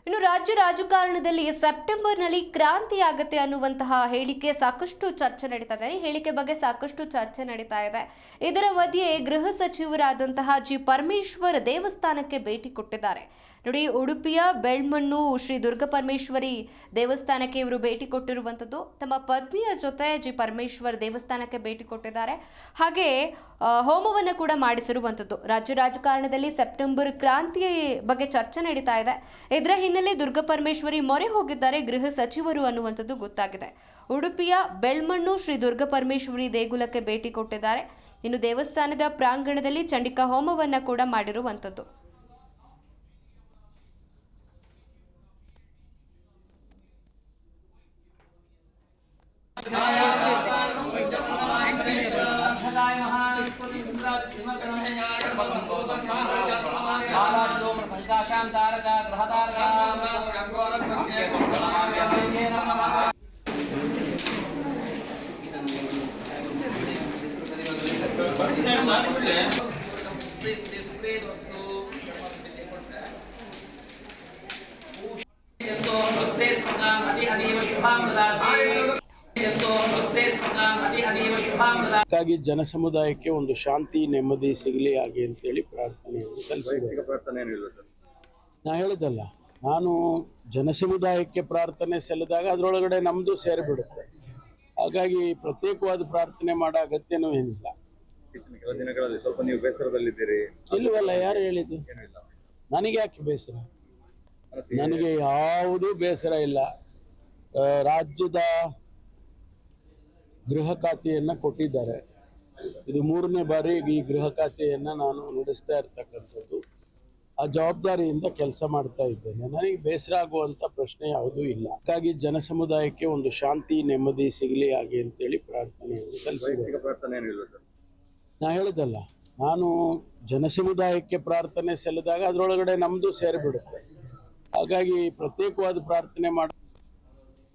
ಇನ್ನು ರಾಜ್ಯ ರಾಜಕಾರಣದಲ್ಲಿ ಸೆಪ್ಟೆಂಬರ್ನಲ್ಲಿ ಕ್ರಾಂತಿ ಆಗುತ್ತೆ ಅನ್ನುವಂತಹ ಹೇಳಿಕೆ ಸಾಕಷ್ಟು ಚರ್ಚೆ ನಡೀತಾ ಇದೆ. ಈ ಹೇಳಿಕೆ ಬಗ್ಗೆ ಸಾಕಷ್ಟು ಚರ್ಚೆ ನಡೀತಾ ಇದೆ. ಇದರ ಮಧ್ಯೆ ಗೃಹ ಸಚಿವರಾದಂತಹ ಜಿ ಪರಮೇಶ್ವರ್ ದೇವಸ್ಥಾನಕ್ಕೆ ಭೇಟಿ ಕೊಟ್ಟಿದ್ದಾರೆ. ನೋಡಿ, ಉಡುಪಿಯ ಬೆಳ್ಮಣ್ಣು ಶ್ರೀ ದುರ್ಗಾ ಪರಮೇಶ್ವರಿ ದೇವಸ್ಥಾನಕ್ಕೆ ಇವರು ಭೇಟಿ ಕೊಟ್ಟಿರುವಂಥದ್ದು. ತಮ್ಮ ಪತ್ನಿಯ ಜೊತೆ ಜಿ ಪರಮೇಶ್ವರ್ ದೇವಸ್ಥಾನಕ್ಕೆ ಭೇಟಿ ಕೊಟ್ಟಿದ್ದಾರೆ. ಹಾಗೆ ಹೋಮವನ್ನು ಕೂಡ ಮಾಡಿಸಿರುವಂಥದ್ದು. ರಾಜ್ಯ ರಾಜಕಾರಣದಲ್ಲಿ ಸೆಪ್ಟೆಂಬರ್ ಕ್ರಾಂತಿ ಬಗ್ಗೆ ಚರ್ಚೆ ನಡೀತಾ ಇದೆ. ಇದರ ಹಿನ್ನೆಲೆ ದುರ್ಗಾ ಪರಮೇಶ್ವರಿ ಮೊರೆ ಹೋಗಿದ್ದಾರೆ ಗೃಹ ಸಚಿವರು ಅನ್ನುವಂಥದ್ದು ಗೊತ್ತಾಗಿದೆ. ಉಡುಪಿಯ ಬೆಳ್ಮಣ್ಣು ಶ್ರೀ ದುರ್ಗಾ ಪರಮೇಶ್ವರಿ ದೇಗುಲಕ್ಕೆ ಭೇಟಿ ಕೊಟ್ಟಿದ್ದಾರೆ. ಇನ್ನು ದೇವಸ್ಥಾನದ ಪ್ರಾಂಗಣದಲ್ಲಿ ಚಂಡಿಕಾ ಹೋಮವನ್ನು ಕೂಡ ಮಾಡಿರುವಂಥದ್ದು. ಹಾಗಾಗಿ ಜನ ಸಮುದಾಯಕ್ಕೆ ಒಂದು ಶಾಂತಿ ನೆಮ್ಮದಿ ಸಿಗಲಿ ಹಾಗೆ ಅಂತೇಳಿ ಪ್ರಾರ್ಥನೆಯನ್ನು ಸಲ್ಲಿಸಿದೆ. ನಾ ಹೇಳಿದಲ್ಲ, ನಾನು ಜನ ಸಮುದಾಯಕ್ಕೆ ಪ್ರಾರ್ಥನೆ ಸಲ್ಲಿದಾಗ ಅದರೊಳಗಡೆ ನಮ್ಮದು ಸೇರಿಬಿಡುತ್ತೆ. ಹಾಗಾಗಿ ಪ್ರತ್ಯೇಕವಾದ ಪ್ರಾರ್ಥನೆ ಮಾಡೋ ಅಗತ್ಯನೂ ಏನಿಲ್ಲ. ದಿನಗಳಲ್ಲಿ ಸ್ವಲ್ಪ ನೀವು ಬೇಸರದಲ್ಲಿದ್ದೀರಿ? ಇಲ್ಲವಲ್ಲ, ಯಾರು ಹೇಳಿದ್ದು? ನನಗೆ ಯಾಕೆ ಬೇಸರ? ನನಗೆ ಯಾವುದೂ ಬೇಸರ ಇಲ್ಲ. ರಾಜ್ಯದ ಗೃಹ ಖಾತೆಯನ್ನು ಕೊಟ್ಟಿದ್ದಾರೆ. ಇದು 3ನೇ ಬಾರಿ ಈ ಗೃಹ ಖಾತೆಯನ್ನು ನಾನು ನಡೆಸ್ತಾ ಇರ್ತಕ್ಕಂಥದ್ದು. ಆ ಜವಾಬ್ದಾರಿಯಿಂದ ಕೆಲಸ ಮಾಡ್ತಾ ಇದ್ದೇನೆ. ನನಗೆ ಬೇಸರ ಆಗುವಂಥ ಪ್ರಶ್ನೆ ಯಾವುದೂ ಇಲ್ಲ. ಹಾಗಾಗಿ ಜನ ಸಮುದಾಯಕ್ಕೆ ಒಂದು ಶಾಂತಿ ನೆಮ್ಮದಿ ಸಿಗಲಿ ಹಾಗೆ ಅಂತೇಳಿ ಪ್ರಾರ್ಥನೆಯನ್ನು ಸಲ್ಲಿಸಿದೆ. ನಾ ಹೇಳಿದಲ್ಲ, ನಾನು ಜನ ಸಮುದಾಯಕ್ಕೆ ಪ್ರಾರ್ಥನೆ ಸಲ್ಲಿದಾಗ ಅದರೊಳಗಡೆ ನಮ್ಮದು ಸೇರಿಬಿಡುತ್ತೆ. ಹಾಗಾಗಿ ಪ್ರತ್ಯೇಕವಾದ ಪ್ರಾರ್ಥನೆ ಮಾಡಿ